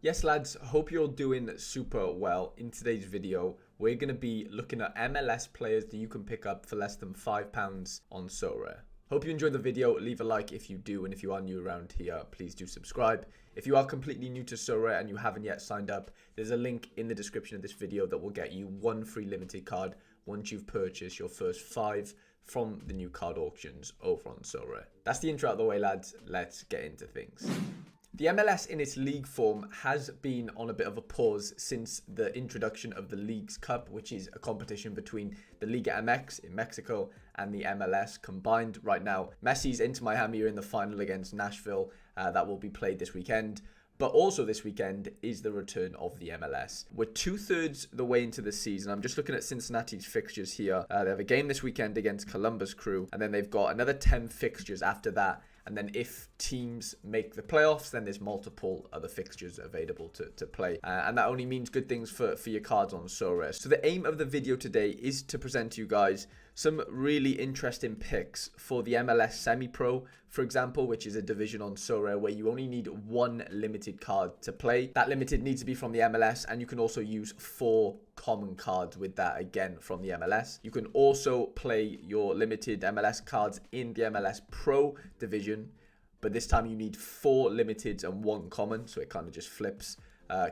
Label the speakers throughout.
Speaker 1: Yes, lads, hope you're doing super well. In today's video, we're going to be looking at MLS players that you can pick up for less than £5 on SoRare. Hope you enjoyed the video. Leave a like if you do, and if you are new around here, please do subscribe. If you are completely new to SoRare and you haven't yet signed up, there's a link in the description of this video that will get you one free limited card once you've purchased your first 5 from the new card auctions over on SoRare. That's the intro out of the way, lads. Let's get into things. The MLS in its league form has been on a bit of a pause since the introduction of the Leagues Cup, which is a competition between the Liga MX in Mexico and the MLS combined. Right now, Messi's Inter Miami are in the final against Nashville. That will be played this weekend. But also this weekend is the return of the MLS. We're 2/3 the way into the season. I'm just looking at Cincinnati's fixtures here. They have a game this weekend against Columbus Crew, and then they've got another 10 fixtures after that. And then if teams make the playoffs, then there's multiple other fixtures available to play. And that only means good things for your cards on SoRare. So the aim of the video today is to present to you guys some really interesting picks for the MLS Semi-Pro, for example, which is a division on SoRare where you only need one limited card to play. That limited needs to be from the MLS, and you can also use 4 common cards with that, again, from the MLS. You can also play your limited MLS cards in the MLS Pro division, but this time you need 4 limiteds and 1 common, so it kind of just flips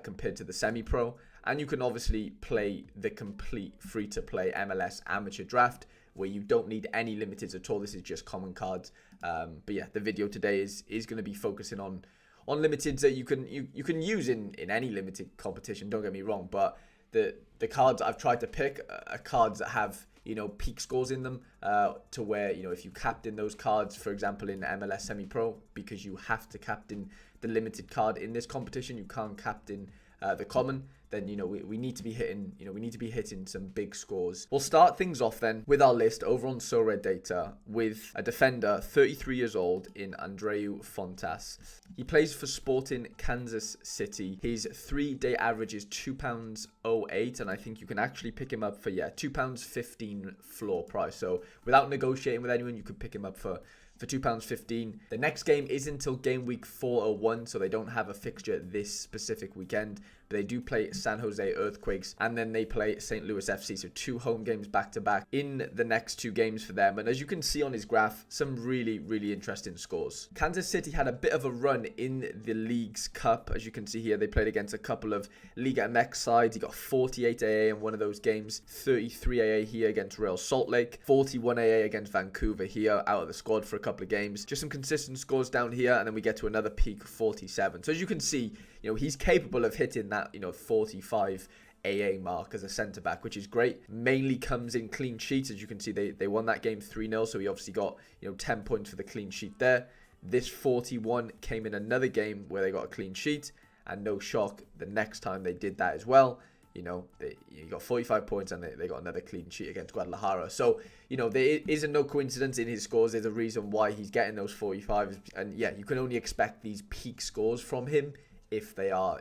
Speaker 1: compared to the Semi-Pro. And you can obviously play the complete free-to-play MLS Amateur Draft, where you don't need any limiteds at all. This is just common cards. But yeah, the video today is going to be focusing on limiteds that you can use in any limited competition. Don't get me wrong, but the cards I've tried to pick are cards that have peak scores in them, to where if you captain those cards, for example in MLS Semi-Pro, because you have to captain the limited card in this competition, you can't captain the common, then we need to be hitting some big scores. We'll start things off then with our list over on SoRare Data with a defender, 33 years old, in Andreu Fontas. He plays for Sporting Kansas City. His 3-day average is £2.08, and I think you can actually pick him up for £2.15 floor price. So without negotiating with anyone, you could pick him up for £2.15. The next game is until game week 401, so they don't have a fixture this specific weekend, but they do play San Jose Earthquakes, and then they play St. Louis FC, so 2 home games back to back in the next 2 games for them. And as you can see on his graph, some really interesting scores. Kansas City had a bit of a run in the Leagues Cup. As you can see here, they played against a couple of Liga MX sides. He got 48 AA in one of those games, 33 AA here against Real Salt Lake, 41 AA against Vancouver here, out of the squad for a couple of games. Just some consistent scores down here, and then we get to another peak of 47. So as you can see, he's capable of hitting that 45 AA mark as a centre back, which is great. Mainly comes in clean sheets. As you can see, they won that game 3-0, so he obviously got 10 points for the clean sheet there. This 41 came in another game where they got a clean sheet, and no shock, the next time they did that as well. He got 45 points, and they got another clean sheet against Guadalajara. So, there isn't no coincidence in his scores. There's a reason why he's getting those 45s. And yeah, you can only expect these peak scores from him if they are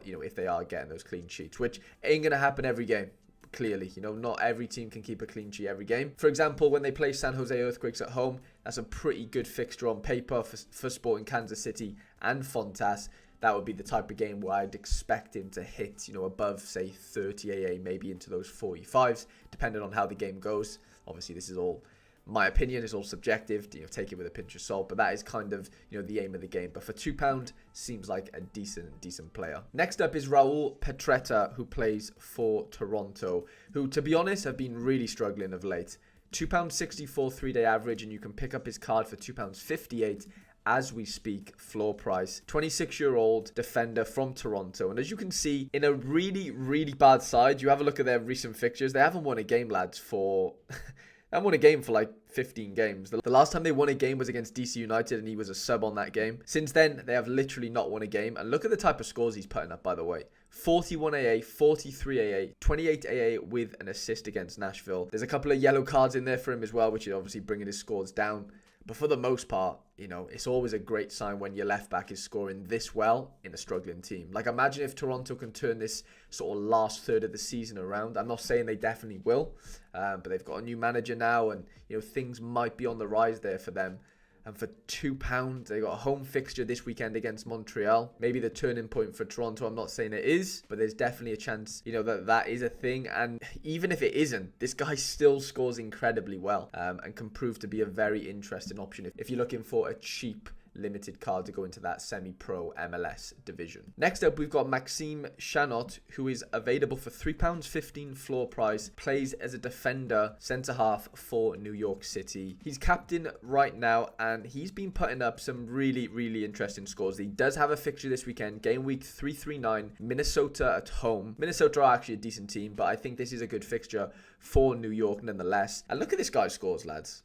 Speaker 1: getting those clean sheets, which ain't going to happen every game. Clearly, not every team can keep a clean sheet every game. For example, when they play San Jose Earthquakes at home, that's a pretty good fixture on paper for Sporting Kansas City and Fontas. That would be the type of game where I'd expect him to hit, above, say, 30 AA, maybe into those 45s, depending on how the game goes. Obviously, this is all my opinion, is all subjective. Take it with a pinch of salt, but that is kind of, the aim of the game. But for £2, seems like a decent player. Next up is Raul Petreta, who plays for Toronto, who, to be honest, have been really struggling of late. £2.64 3-day average, and you can pick up his card for £2.58 as we speak, floor price. 26-year-old defender from Toronto. And as you can see, in a really bad side, you have a look at their recent fixtures. They haven't won a game, lads, for... They haven't won a game for like 15 games. The last time they won a game was against DC United, and he was a sub on that game. Since then, they have literally not won a game. And look at the type of scores he's putting up, by the way. 41 AA, 43 AA, 28 AA with an assist against Nashville. There's a couple of yellow cards in there for him as well, which is obviously bringing his scores down. But for the most part, it's always a great sign when your left back is scoring this well in a struggling team. Like, imagine if Toronto can turn this sort of last third of the season around. I'm not saying they definitely will, but they've got a new manager now, and things might be on the rise there for them. And for £2, they got a home fixture this weekend against Montreal. Maybe the turning point for Toronto. I'm not saying it is, but there's definitely a chance, that is a thing. And even if it isn't, this guy still scores incredibly well and can prove to be a very interesting option if you're looking for a cheap limited card to go into that semi-pro MLS division. Next up, we've got Maxime Shnat, who is available for £3.15 floor price, plays as a defender, centre-half for New York City. He's captain right now, and he's been putting up some really, really interesting scores. He does have a fixture this weekend, game week 339, Minnesota at home. Minnesota are actually a decent team, but I think this is a good fixture for New York nonetheless. And look at this guy's scores, lads.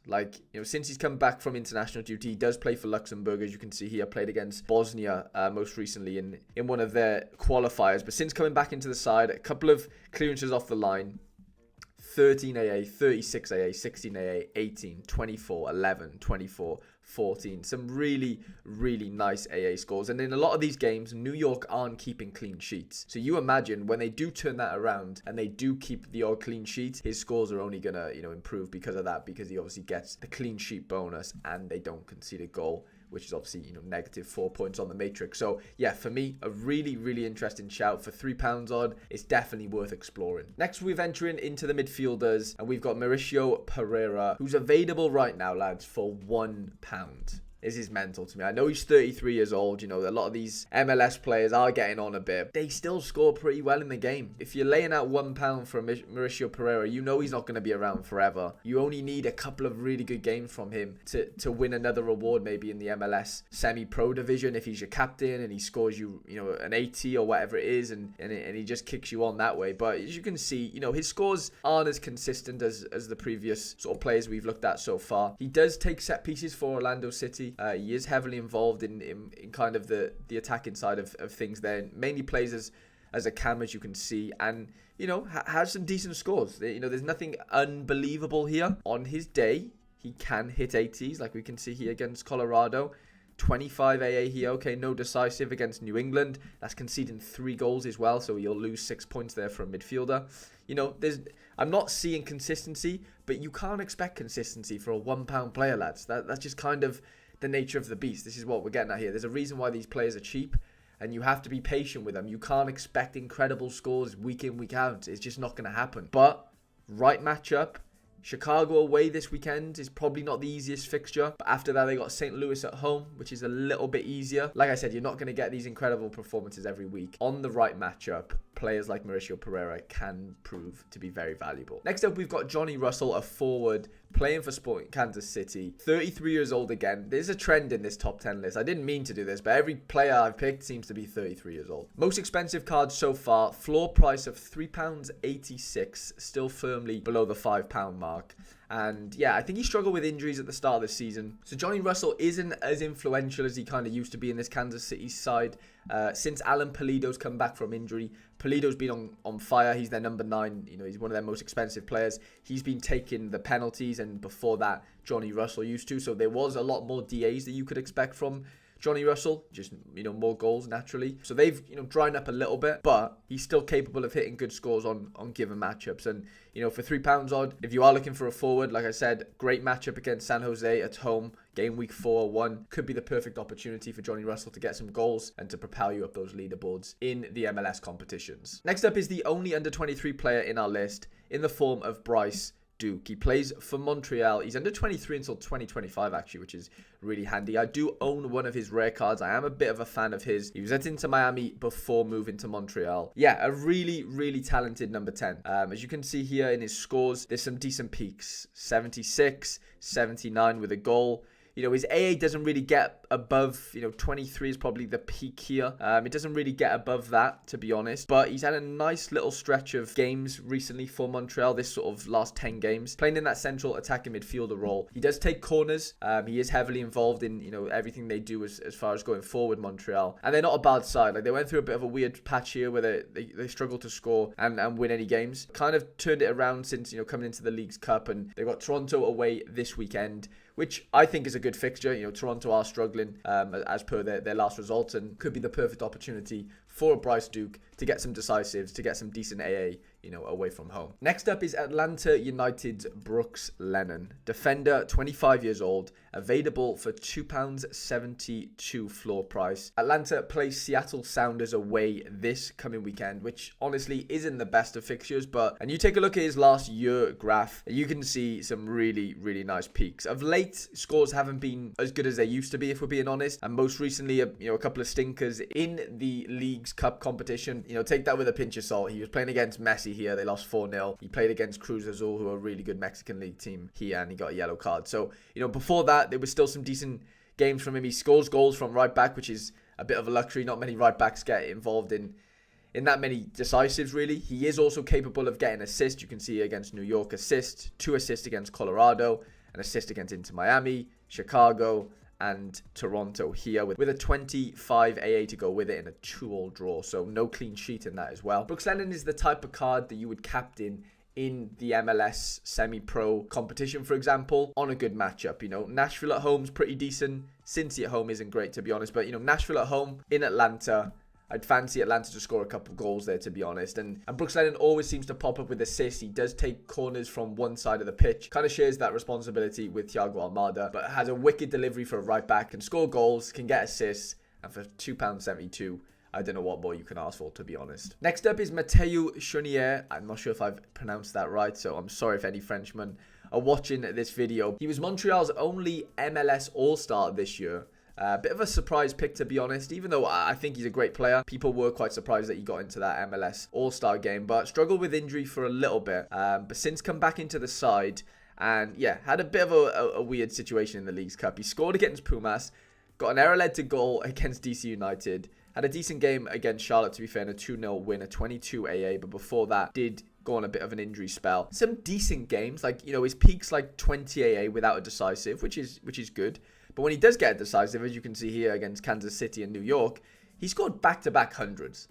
Speaker 1: Since he's come back from international duty, he does play for Luxembourg. As you can see here, played against Bosnia most recently in one of their qualifiers. But since coming back into the side, a couple of clearances off the line. 13 AA, 36 AA, 16 AA, 18, 24, 11, 24, 14. Some really, really nice AA scores. And in a lot of these games, New York aren't keeping clean sheets. So you imagine when they do turn that around and they do keep the odd clean sheet, his scores are only going to, improve because of that, because he obviously gets the clean sheet bonus and they don't concede a goal, which is obviously, negative 4 points on the matrix. So yeah, for me, a really, really interesting shout for £3 odd. It's definitely worth exploring. Next, we're venturing into the midfielders, and we've got Mauricio Pereira, who's available right now, lads, for £1. This is mental to me. I know he's 33 years old. A lot of these MLS players are getting on a bit. They still score pretty well in the game. If you're laying out £1 for Mauricio Pereira, he's not going to be around forever. You only need a couple of really good games from him to win another reward, maybe in the MLS semi-pro division if he's your captain and he scores you, an 80 or whatever it is, and he just kicks you on that way. But as you can see, his scores aren't as consistent as the previous sort of players we've looked at so far. He does take set pieces for Orlando City. He is heavily involved in kind of the attacking side of things there. Mainly plays as a cam, as you can see, and has some decent scores. There's nothing unbelievable here. On his day, he can hit 80s, like we can see here against Colorado. 25 AA here, okay, no decisive against New England. That's conceding 3 goals as well, so you'll lose 6 points there for a midfielder. I'm not seeing consistency, but you can't expect consistency for a £1 player, lads. That's just kind of the nature of the beast. This is what we're getting at here. There's a reason why these players are cheap, and you have to be patient with them. You can't expect incredible scores week in, week out. It's just not going to happen. But right matchup, Chicago away this weekend is probably not the easiest fixture. But after that, they got St. Louis at home, which is a little bit easier. Like I said, you're not going to get these incredible performances every week. On the right matchup, players like Mauricio Pereira can prove to be very valuable. Next up, we've got Johnny Russell, a forward, playing for Sporting Kansas City. 33 years old again. There's a trend in this top 10 list. I didn't mean to do this, but every player I've picked seems to be 33 years old. Most expensive cards so far, floor price of £3.86, still firmly below the £5 mark. And yeah, I think he struggled with injuries at the start of the season. So Johnny Russell isn't as influential as he kind of used to be in this Kansas City side. Since Alan Pulido's come back from injury, Pulido's been on fire. He's their number 9. He's one of their most expensive players. He's been taking the penalties, and before that, Johnny Russell used to. So there was a lot more DAs that you could expect from Johnny Russell, just, more goals naturally. So they've, dried up a little bit, but he's still capable of hitting good scores on given matchups. And, for £3 odd, if you are looking for a forward, like I said, great matchup against San Jose at home, game week 4-1, could be the perfect opportunity for Johnny Russell to get some goals and to propel you up those leaderboards in the MLS competitions. Next up is the only under 23 player in our list, in the form of Bryce Duke. He plays for Montreal. He's under 23 until 2025 actually, which is really handy. I do own one of his rare cards. I am a bit of a fan of his. He was at Inter Miami before moving to Montreal. Yeah, a really, really talented number 10. As you can see here in his scores, there's some decent peaks. 76, 79 with a goal. His AA doesn't really get above, 23 is probably the peak here. It doesn't really get above that, to be honest. But he's had a nice little stretch of games recently for Montreal, this sort of last 10 games, playing in that central attacking midfielder role. He does take corners. He is heavily involved in, everything they do as far as going forward, Montreal. And they're not a bad side. Like, they went through a bit of a weird patch here where they struggled to score and win any games. Kind of turned it around since, coming into the League's Cup. And they've got Toronto away this weekend, which I think is a good fixture. Toronto are struggling as per their last results, and could be the perfect opportunity for a Bryce Duke to get some decisives, to get some decent AA, away from home. Next up is Atlanta United's Brooks Lennon. Defender, 25 years old, available for £2.72 floor price. Atlanta plays Seattle Sounders away this coming weekend, which honestly isn't the best of fixtures, and you take a look at his last year graph, you can see some really, really nice peaks. Of late, scores haven't been as good as they used to be, if we're being honest, and most recently, a couple of stinkers in the League's Cup competition. Take that with a pinch of salt. He was playing against Messi here. They lost 4-0. He played against Cruz Azul, who are a really good Mexican league team here, and he got a yellow card. So, before that, there was still some decent games from him. He scores goals from right back, which is a bit of a luxury. Not many right backs get involved in that many decisives, really. He is also capable of getting assists. You can see against New York, 2 assists against Colorado, an assist against Inter Miami, Chicago, and Toronto here with a 25 AA to go with it in a 2-all draw. So no clean sheet in that as well. Brooks Lennon is the type of card that you would captain in the MLS semi-pro competition, for example, on a good matchup. Nashville at home is pretty decent. Cincy at home isn't great, to be honest. But, Nashville at home in Atlanta, I'd fancy Atlanta to score a couple goals there, to be honest. And Brooks Lennon always seems to pop up with assists. He does take corners from one side of the pitch. Kind of shares that responsibility with Thiago Almada, but has a wicked delivery for a right back. Can score goals, can get assists. And for £2.72, I don't know what more you can ask for, to be honest. Next up is Mateo Suni. I'm not sure if I've pronounced that right, so I'm sorry if any Frenchmen are watching this video. He was Montreal's only MLS All-Star this year. A bit of a surprise pick, to be honest, even though I think he's a great player. People were quite surprised that he got into that MLS All-Star game, but struggled with injury for a little bit. But since come back into the side, and yeah, had a bit of a weird situation in the League's Cup. He scored against Pumas, got an error-led to goal against DC United, had a decent game against Charlotte, to be fair, in a 2-0 win, a 22 AA, but before that, did go on a bit of an injury spell. Some decent games, like, his peak's like 20 AA without a decisive, which is good. But when he does get a decisive, as you can see here against Kansas City and New York, he scored back-to-back hundreds.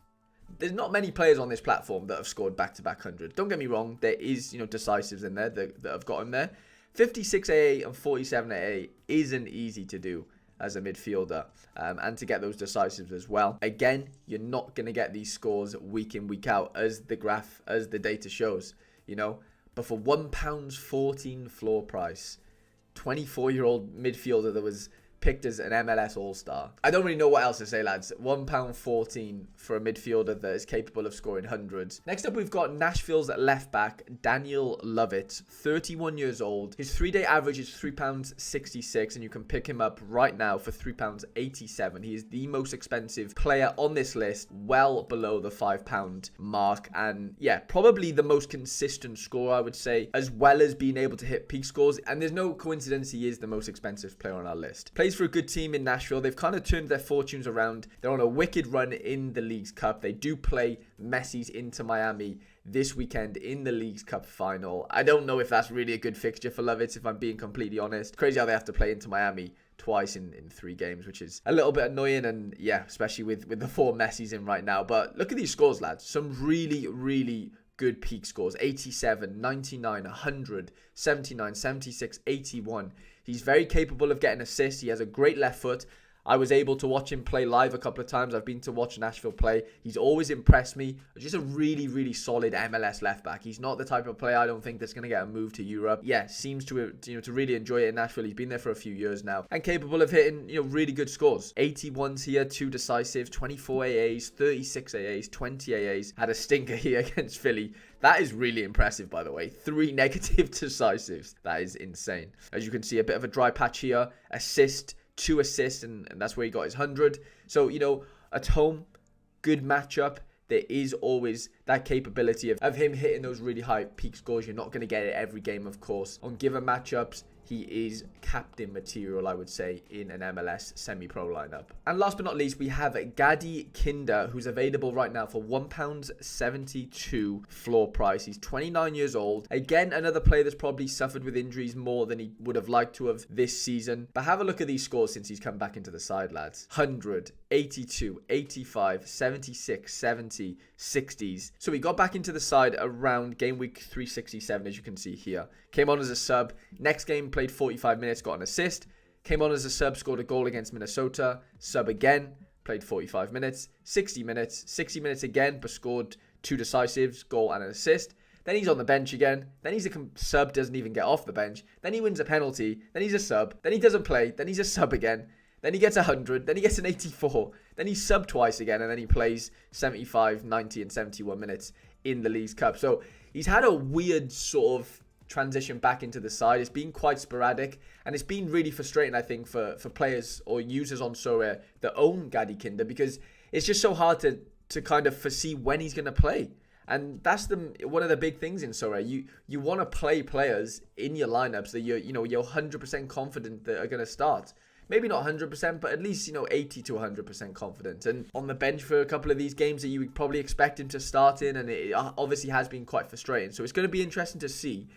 Speaker 1: There's not many players on this platform that have scored back-to-back hundreds. Don't get me wrong, there is, decisives in there that have got him there. 56 AA and 47 AA isn't easy to do as a midfielder, and to get those decisives as well. Again, you're not going to get these scores week in, week out, as the data shows, But for £1.14 floor price, 24-year-old midfielder that was picked as an MLS All-Star. I don't really know what else to say, lads. £1.14 for a midfielder that is capable of scoring hundreds. Next up, we've got Nashville's left back, Daniel Lovitz, 31 years old. His 3-day average is £3.66, and you can pick him up right now for £3.87. He is the most expensive player on this list, well below the £5 mark. And yeah, probably the most consistent scorer, I would say, as well as being able to hit peak scores. And there's no coincidence he is the most expensive player on our list. Plays for a good team in Nashville. They've kind of turned their fortunes around. They're on a wicked run in the League's Cup. They do play Messi's Inter Miami this weekend in the League's Cup final. I don't know if that's really a good fixture for Lovitz, if I'm being completely honest. Crazy how they have to play Inter Miami twice in 3 games, which is a little bit annoying, and yeah, especially with the 4 Messis in right now. But look at these scores, lads. Some really, really good peak scores. 87, 99, 100, 79, 76, 81. He's very capable of getting assists. He has a great left foot. I was able to watch him play live a couple of times. I've been to watch Nashville play. He's always impressed me. Just a really, really solid MLS left back. He's not the type of player, I don't think, that's going to get a move to Europe. Yeah, seems to really enjoy it in Nashville. He's been there for a few years now and capable of hitting really good scores. 81s here, 2 decisive, 24 AAs, 36 AAs, 20 AAs. Had a stinker here against Philly. That is really impressive, by the way. 3 negative decisives. That is insane. As you can see, a bit of a dry patch here. 2 assists, and that's where he got his 100. So, at home, good matchup. There is always that capability of him hitting those really high peak scores. You're not going to get it every game, of course. On given matchups, he is captain material, I would say, in an MLS semi-pro lineup. And last but not least, we have Gaddy Kinder, who's available right now for £1.72 floor price. He's 29 years old. Again, another player that's probably suffered with injuries more than he would have liked to have this season. But have a look at these scores since he's come back into the side, lads. 100, 82, 85, 76, 70, 60s. So he got back into the side around game week 367, as you can see here. Came on as a sub. Next game, played 45 minutes, got an assist. Came on as a sub, scored a goal against Minnesota. Sub again, played 45 minutes, 60 minutes again, but scored 2 decisives, goal and an assist. Then he's on the bench again. Then he's a sub, doesn't even get off the bench. Then he wins a penalty. Then he's a sub. Then he doesn't play. Then he's a sub again. Then he gets 100. Then he gets an 84. Then he's sub twice again. And then he plays 75, 90, and 71 minutes in the Leagues Cup. So he's had a weird sort of transition back into the side. It's been quite sporadic. And it's been really frustrating, I think, for players or users on Sorare that own Gaddy Kinder, because it's just so hard to kind of foresee when he's going to play. And that's one of the big things in Sorare. You want to play players in your lineups that you're 100% confident that are going to start. Maybe not 100%, but at least 80 to 100% confident. And on the bench for a couple of these games that you would probably expect him to start in, and it obviously has been quite frustrating. So it's going to be interesting to see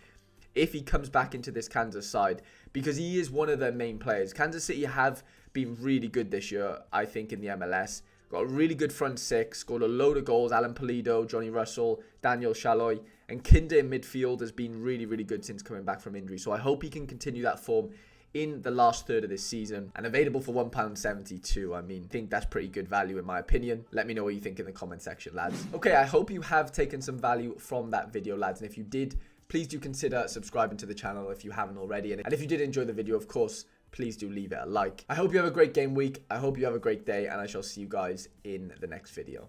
Speaker 1: if he comes back into this Kansas side, because he is one of their main players. Kansas City have been really good this year, I think, in the MLS. Got a really good front six, scored a load of goals. Alan Pulido, Johnny Russell, Daniel Chaloy, and Kinder in midfield has been really, really good since coming back from injury. So I hope he can continue that form in the last third of this season, and available for £1.72. I mean, I think that's pretty good value in my opinion. Let me know what you think in the comment section, lads. Okay, I hope you have taken some value from that video, lads, and if you did, please do consider subscribing to the channel if you haven't already. And if you did enjoy the video, of course, please do leave it a like. I hope you have a great game week. I hope you have a great day, and I shall see you guys in the next video.